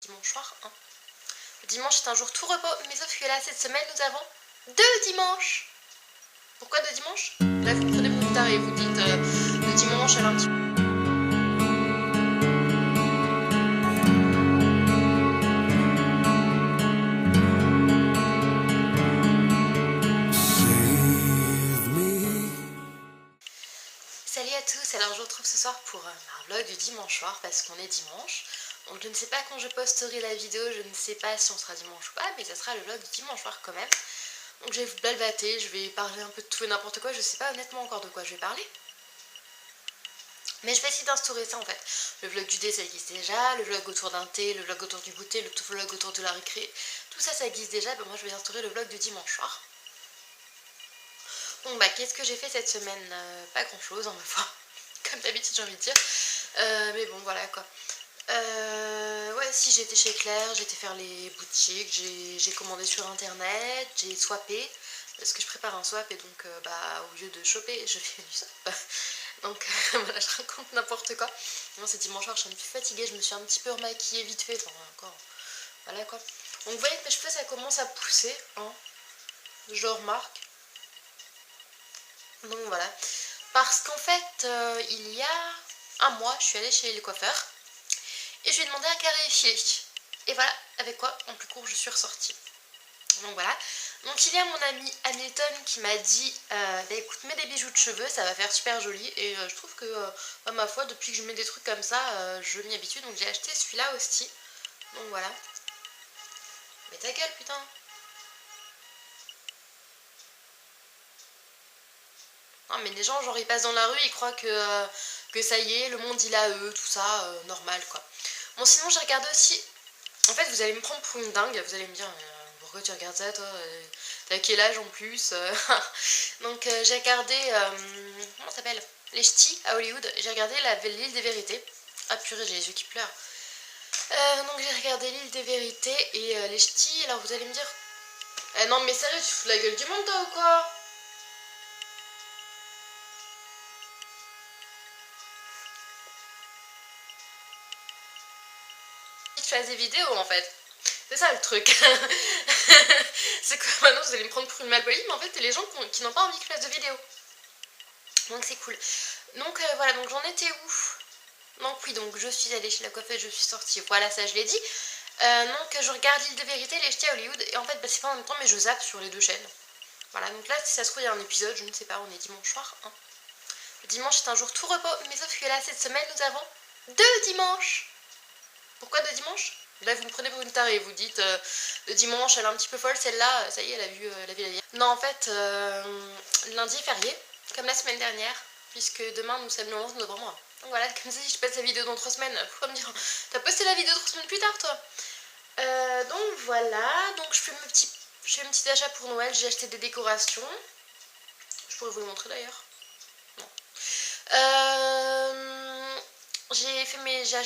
Dimanche soir, hein. Le dimanche est un jour tout repos, mais sauf que là, cette semaine, nous avons 2 dimanches. Pourquoi 2 dimanches? Là, vous prenez pour une tarée et vous dites le dimanche, elle a un petit peu. Salut à tous, alors je vous retrouve ce soir pour un vlog du dimanche soir parce qu'on est dimanche. Donc je ne sais pas quand je posterai la vidéo, je ne sais pas si on sera dimanche ou pas, mais ça sera le vlog du dimanche soir quand même. Donc je vais vous blablater, je vais parler un peu de tout et n'importe quoi, je sais pas honnêtement encore de quoi je vais parler. Mais je vais essayer d'instaurer ça en fait. Le vlog du dé ça existe déjà, le vlog autour d'un thé, le vlog autour du goûter, le vlog autour de la récré, tout ça ça existe déjà, ben moi je vais instaurer le vlog du dimanche soir. Donc bah qu'est-ce que j'ai fait cette semaine? Pas grand chose en ma foi, comme d'habitude j'ai envie de dire. Mais bon voilà quoi. Ouais si j'étais chez Claire, j'étais faire les boutiques, j'ai commandé sur internet, j'ai swappé. Parce que je prépare un swap et donc bah au lieu de choper, je fais du swap. Donc voilà, je raconte n'importe quoi. Moi c'est dimanche soir, je suis un petit peu fatiguée, je me suis un petit peu remaquillée vite fait, enfin encore, voilà quoi. Donc vous voyez que mes cheveux ça commence à pousser, hein, je le remarque. Donc voilà, parce qu'en fait il y a un mois je suis allée chez le coiffeur et je lui ai demandé un carré effilé. Et voilà, avec quoi en plus court je suis ressortie. Donc voilà, donc il y a mon ami Hamilton qui m'a dit bah écoute mets des bijoux de cheveux, ça va faire super joli. Et je trouve que ma foi depuis que je mets des trucs comme ça je m'y habitue. Donc j'ai acheté celui-là aussi. Donc voilà. Mais ta gueule putain. Non mais les gens genre ils passent dans la rue, ils croient que ça y est, le monde il a eux, tout ça, normal quoi. Bon sinon j'ai regardé aussi, en fait vous allez me prendre pour une dingue, vous allez me dire pourquoi tu regardes ça toi, t'as quel âge en plus? Donc j'ai regardé, comment ça s'appelle, les ch'tis à Hollywood, j'ai regardé l'île des vérités. Ah purée j'ai les yeux qui pleurent. Donc j'ai regardé l'île des vérités et les ch'tis, alors vous allez me dire, non mais sérieux tu fous de la gueule du monde toi ou quoi? Je fasse des vidéos en fait. C'est ça le truc. C'est que maintenant vous allez me prendre pour une malpolie, mais en fait c'est les gens qui n'ont pas envie que je fasse de vidéos. Donc c'est cool. Donc voilà, donc j'en étais où? Donc oui, donc je suis allée chez la coiffeuse, je suis sortie, voilà ça je l'ai dit. Donc je regarde l'île de vérité, les ch'tis à Hollywood, et en fait bah, c'est pas en même temps mais je zappe sur les deux chaînes. Voilà, donc là si ça se trouve il y a un épisode, je ne sais pas, on est dimanche soir. Hein. Le dimanche est un jour tout repos, mais sauf que là cette semaine nous avons 2 dimanches. Pourquoi 2 dimanches? Là vous me prenez pour une tarée, vous dites le dimanche elle est un petit peu folle celle-là, ça y est elle a vu la vie. Non en fait lundi est férié, comme la semaine dernière, puisque demain nous sommes le 11 novembre. Donc voilà, comme ça si je passe la vidéo dans 3 semaines, pourquoi me dire t'as posté la vidéo 3 semaines plus tard toi? Donc voilà, donc je fais un petit achat pour Noël, j'ai acheté des décorations. Je pourrais vous le montrer d'ailleurs. Non. J'ai fait mes. J'ai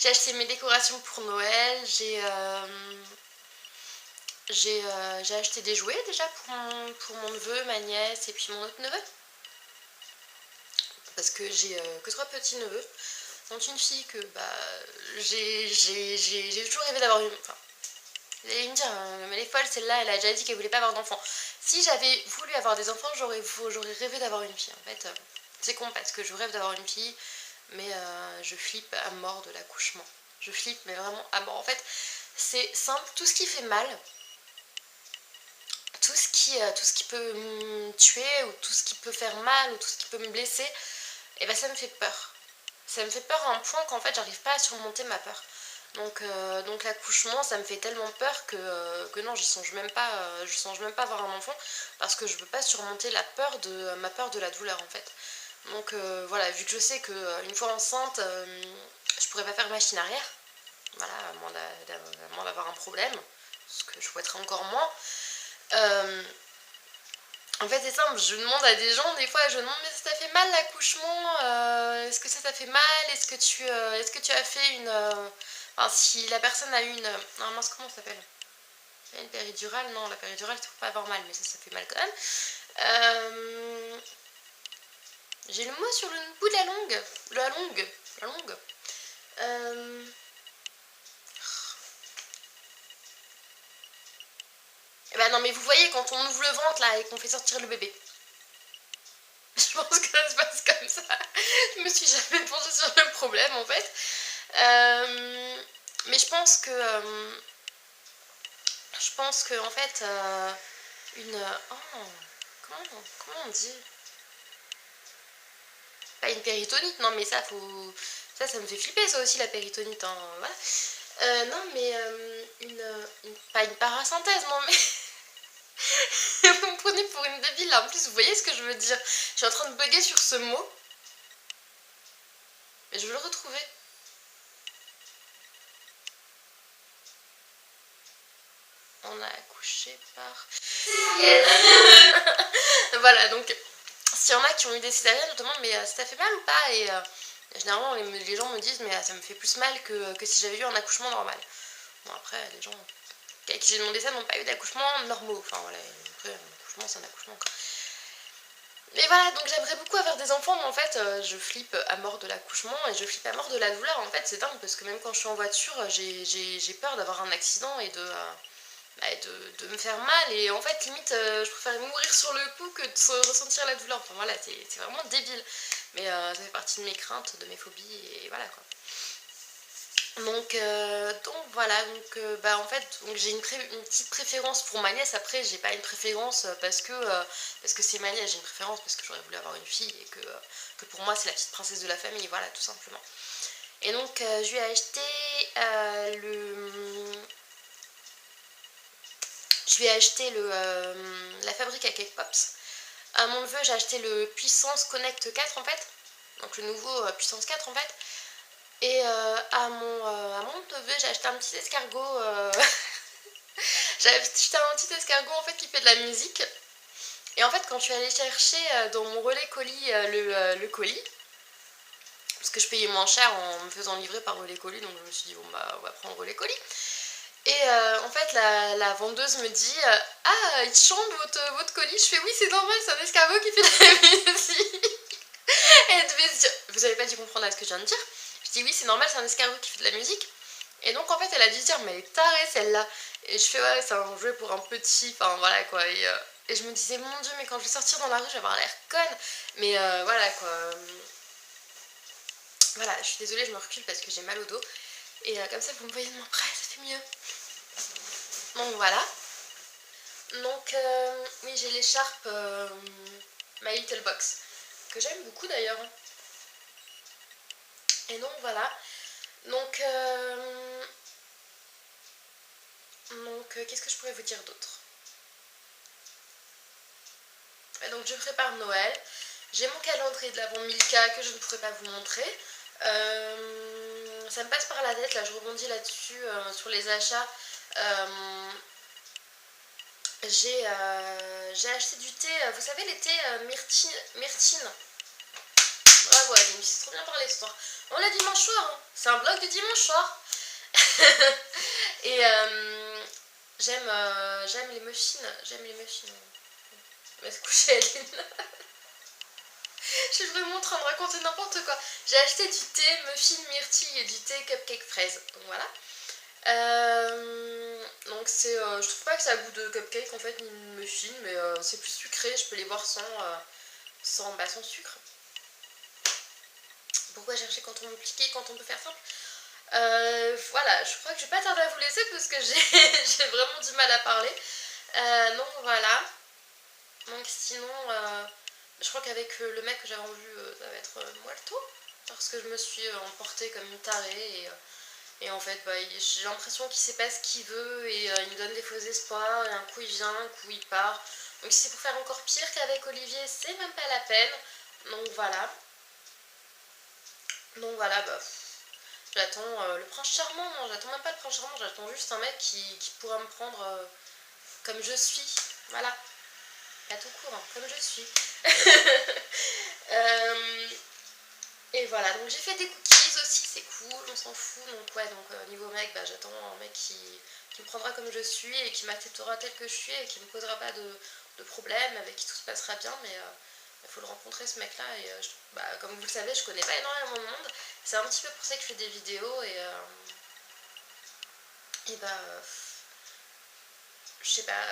acheté mes décorations pour Noël, j'ai acheté des jouets déjà pour mon neveu, ma nièce et puis mon autre neveu. Parce que j'ai que 3 petits neveux, dont une fille que bah j'ai toujours rêvé d'avoir une. Enfin, vous allez me dire, mais elle est folle celle-là, elle a déjà dit qu'elle voulait pas avoir d'enfants. Si j'avais voulu avoir des enfants, j'aurais rêvé d'avoir une fille. En fait, c'est con parce que je rêve d'avoir une fille, mais je flippe à mort de l'accouchement. Je flippe, mais vraiment à mort. En fait, c'est simple, tout ce qui fait mal, tout ce qui peut me tuer, ou tout ce qui peut faire mal, ou tout ce qui peut me blesser, et ben ça me fait peur. Ça me fait peur à un point qu'en fait j'arrive pas à surmonter ma peur. Donc l'accouchement ça me fait tellement peur que non, je songe même pas avoir un enfant parce que je veux pas surmonter ma peur de la douleur en fait. Donc voilà, vu que je sais qu'une fois enceinte je pourrais pas faire machine arrière, voilà, à moins d'avoir un problème, ce que je souhaiterais encore moins. En fait c'est simple, je demande à des gens, des fois je demande mais ça fait mal l'accouchement, est-ce que ça fait mal, est-ce que tu as fait une... Enfin si la personne a eu une... Non mince comment ça s'appelle, une péridurale, non la péridurale c'est pour pas avoir mal mais ça fait mal quand même. J'ai le mot sur le bout de la langue, la longue. Et bah non mais vous voyez quand on ouvre le ventre là et qu'on fait sortir le bébé. Je pense que ça se passe comme ça. Je me suis jamais penchée sur le problème en fait. Mais je pense que en fait oh, comment on dit, pas une péritonite, non mais ça me fait flipper ça aussi la péritonite, hein, voilà. Non mais pas une parasynthèse, non mais vous me prenez pour une débile là. En plus vous voyez ce que je veux dire, je suis en train de bugger sur ce mot, mais je veux le retrouver. On a accouché par voilà, donc s'il y en a qui ont eu des césariennes, je me demande mais ça fait mal ou pas, et généralement les gens me disent mais ça me fait plus mal que si j'avais eu un accouchement normal. Bon après les gens à qui j'ai demandé ça n'ont pas eu d'accouchement normaux, enfin voilà, après un accouchement c'est un accouchement quoi. Mais voilà, donc j'aimerais beaucoup avoir des enfants, mais en fait je flippe à mort de l'accouchement et je flippe à mort de la douleur. En fait c'est dingue parce que même quand je suis en voiture j'ai peur d'avoir un accident et de me faire mal, et en fait limite je préfère mourir sur le coup que de ressentir la douleur. Enfin voilà, c'est vraiment débile, mais ça fait partie de mes craintes, de mes phobies, et voilà quoi. Donc voilà, en fait donc j'ai une petite préférence pour ma nièce. Après j'ai pas une préférence parce que c'est ma nièce, j'ai une préférence parce que j'aurais voulu avoir une fille et que pour moi c'est la petite princesse de la famille, voilà tout simplement. Et donc je lui ai acheté la fabrique à Cake Pops. À mon neveu j'ai acheté le Puissance Connect 4 en fait, donc le nouveau Puissance 4 en fait. Et à mon neveu j'ai acheté un petit escargot. J'ai acheté un petit escargot en fait qui fait de la musique. Et en fait quand je suis allée chercher dans mon relais colis le colis, parce que je payais moins cher en me faisant livrer par relais colis, donc je me suis dit bon bah on va prendre relais colis. Et en fait la vendeuse me dit ah il chante votre colis. Je fais oui c'est normal, c'est un escargot qui fait de la musique. Et elle devait se dire vous avez pas dû comprendre à ce que je viens de dire. Je dis oui c'est normal, c'est un escargot qui fait de la musique. Et donc en fait elle a dû se dire mais elle est tarée celle-là. Et je fais ouais c'est un jouet pour un petit, enfin voilà quoi. Et je me disais mon dieu mais quand je vais sortir dans la rue je vais avoir l'air conne. Mais voilà quoi. Voilà, je suis désolée, je me recule parce que j'ai mal au dos. Et comme ça vous me voyez de moins près, ça fait mieux. Donc voilà. Donc oui j'ai l'écharpe My Little Box, que j'aime beaucoup d'ailleurs. Et donc voilà. Donc qu'est-ce que je pourrais vous dire d'autre? Donc je prépare Noël. J'ai mon calendrier de l'avant Milka que je ne pourrais pas vous montrer. Ça me passe par la tête, là je rebondis là-dessus sur les achats. J'ai acheté du thé, vous savez les thés myrtine. Bravo Adeline, c'est trop bien parlé ce soir. On l'a dimanche soir, hein. C'est un vlog du dimanche soir. Et j'aime les muffins. On va se coucher Adeline. Je suis vraiment en train de raconter n'importe quoi. J'ai acheté du thé muffin myrtille et du thé cupcake fraise. Donc voilà. Donc je trouve pas que ça a goût de cupcake en fait ni de muffin, mais c'est plus sucré. Je peux les boire sans sucre. Pourquoi chercher quand on compliqué quand on peut faire simple? Voilà, je crois que je vais pas tarder à vous laisser parce que j'ai vraiment du mal à parler. Donc voilà. Donc sinon, je crois qu'avec le mec que j'avais en vue, ça va être molto. Parce que je me suis emportée comme une tarée et en fait j'ai l'impression qu'il sait pas ce qu'il veut et il me donne des faux espoirs et un coup il vient, un coup il part. Donc si c'est pour faire encore pire qu'avec Olivier, c'est même pas la peine. Donc voilà. J'attends le prince charmant. Non, j'attends même pas le prince charmant, j'attends juste un mec qui pourra me prendre comme je suis. Voilà. Pas tout court, hein, comme je suis. Et voilà, donc j'ai fait des cookies aussi, c'est cool, on s'en fout. Donc ouais, niveau mec, j'attends un mec qui me prendra comme je suis et qui m'acceptera tel que je suis et qui me posera pas de problème, avec qui tout se passera bien. Il faut le rencontrer ce mec là et comme vous le savez je connais pas énormément de monde. C'est un petit peu pour ça que je fais des vidéos et je sais pas,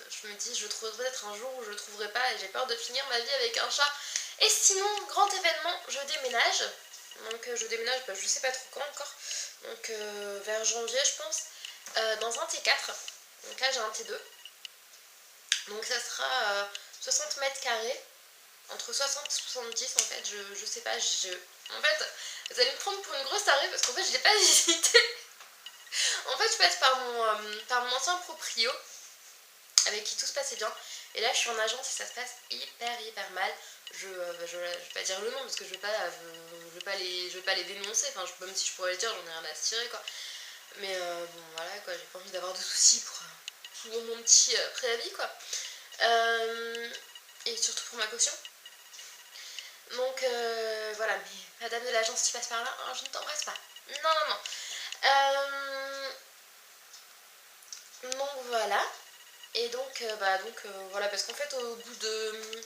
je me dis je le trouverai peut-être un jour où je le trouverai pas et j'ai peur de finir ma vie avec un chat. Et sinon, grand événement, je déménage. Donc je déménage, je sais pas trop quand encore. Donc vers janvier je pense. Dans un T4. Donc là j'ai un T2. Donc ça sera 60 mètres carrés. Entre 60 et 70 en fait, je sais pas. En fait, vous allez me prendre pour une grosse tarée parce qu'en fait je l'ai pas visité. En fait je passe par mon ancien proprio avec qui tout se passait bien. Et là je suis en agence et ça se passe hyper mal. Je vais pas dire le nom parce que je vais pas les dénoncer. Enfin, même si je pourrais le dire, j'en ai rien à se tirer quoi. Mais bon voilà quoi, j'ai pas envie d'avoir de soucis pour mon petit préavis quoi. Et surtout pour ma caution. Donc voilà, mais madame de l'agence qui passe par là, hein, je ne t'embrasse pas. Non. Donc voilà. Et donc, voilà, parce qu'en fait au bout de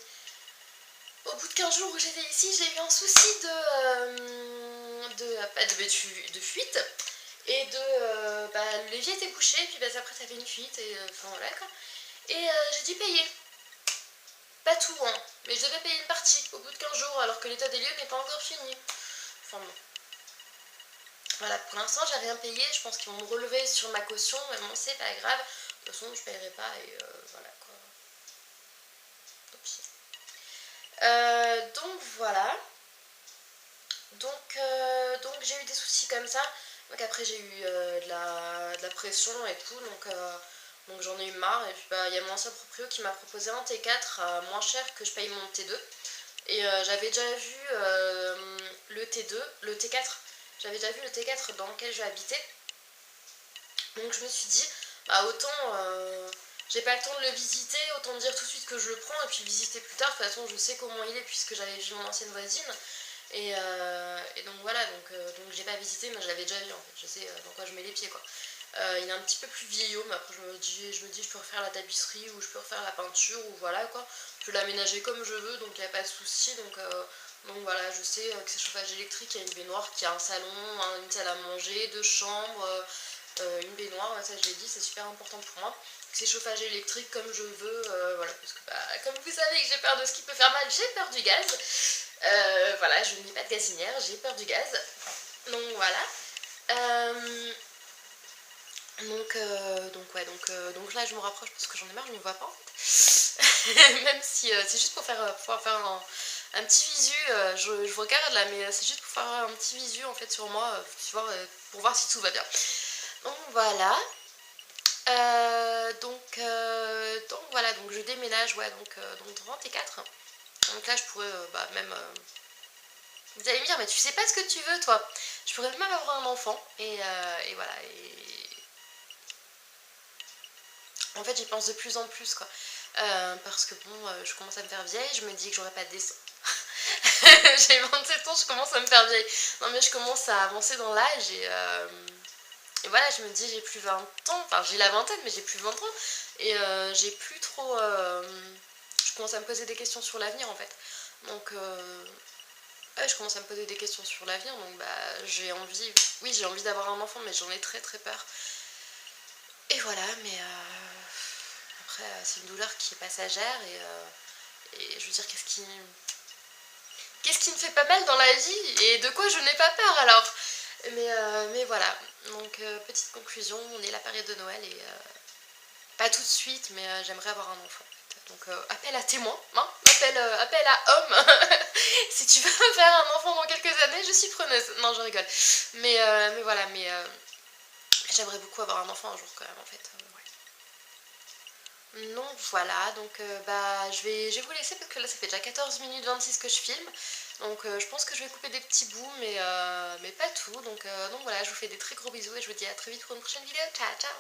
15 jours où j'étais ici, j'ai eu un souci de fuite. Et l'évier était bouché, et puis après ça fait une fuite, et enfin voilà quoi. Et j'ai dû payer. Pas tout, hein, mais je devais payer une partie au bout de 15 jours, alors que l'état des lieux n'est pas encore fini. Enfin bon. Voilà, pour l'instant j'ai rien payé, je pense qu'ils vont me relever sur ma caution, mais bon c'est pas grave. De toute façon je paierai pas, et voilà quoi. Donc voilà. Donc j'ai eu des soucis comme ça. Donc après j'ai eu de la pression et tout. Donc j'en ai eu marre. Et puis il y a mon ancien proprio qui m'a proposé un T4 à moins cher que je paye mon T2. Et j'avais déjà vu le T2, le T4. J'avais déjà vu le T4 dans lequel je habitais. Donc je me suis dit, autant j'ai pas le temps de le visiter, autant dire tout de suite que je le prends et puis visiter plus tard. De toute façon je sais comment il est puisque j'avais vu mon ancienne voisine. Et donc voilà, donc j'ai pas visité, mais je l'avais déjà vu en fait, je sais dans quoi je mets les pieds quoi. Il est un petit peu plus vieillot, mais après je me dis je peux refaire la tapisserie ou je peux refaire la peinture ou voilà quoi. Je peux l'aménager comme je veux, donc il n'y a pas de souci. Donc voilà, je sais que c'est chauffage électrique, il y a une baignoire qui a un salon, une salle à manger, 2 chambres, une baignoire, ça je l'ai dit, c'est super important pour moi. C'est chauffage électrique comme je veux, voilà, parce que comme vous savez que j'ai peur de ce qui peut faire mal, j'ai peur du gaz. Voilà, je n'ai pas de gazinière, j'ai peur du gaz. Donc voilà. Donc là je me rapproche parce que j'en ai marre, je ne me vois pas en fait. Même si c'est juste pour pouvoir faire un petit visu, je vous regarde là, mais c'est juste pour faire un petit visu en fait sur moi, pour voir si tout va bien. Donc voilà. Donc voilà, donc je déménage, ouais, donc devant T4. Donc là je pourrais même... Vous allez me dire, mais tu sais pas ce que tu veux toi. Je pourrais même avoir un enfant, et voilà, en fait j'y pense de plus en plus quoi. Parce que bon, je commence à me faire vieille, je me dis que j'aurai pas de dessin. J'ai 27 ans, je commence à me faire vieille. Non mais je commence à avancer dans l'âge et voilà, je me dis j'ai plus 20 ans, enfin j'ai la vingtaine mais j'ai plus 20 ans et j'ai plus trop... je commence à me poser des questions sur l'avenir en fait. Donc ouais, je commence à me poser des questions sur l'avenir, donc j'ai envie d'avoir un enfant mais j'en ai très peur. Et voilà, mais après c'est une douleur qui est passagère et je veux dire qu'est-ce qui me fait pas mal dans la vie et de quoi je n'ai pas peur alors. Mais voilà, donc petite conclusion, on est la période de Noël et pas tout de suite, mais j'aimerais avoir un enfant. Donc appel à témoin, hein, appel à homme. Si tu veux me faire un enfant dans quelques années, je suis preneuse. Non, je rigole. Mais voilà, j'aimerais beaucoup avoir un enfant un jour quand même en fait. Ouais. Donc voilà, donc je vais vous laisser parce que là ça fait déjà 14 minutes 26 que je filme. Donc je pense que je vais couper des petits bouts, mais pas tout. Donc voilà, je vous fais des très gros bisous et je vous dis à très vite pour une prochaine vidéo. Ciao, ciao!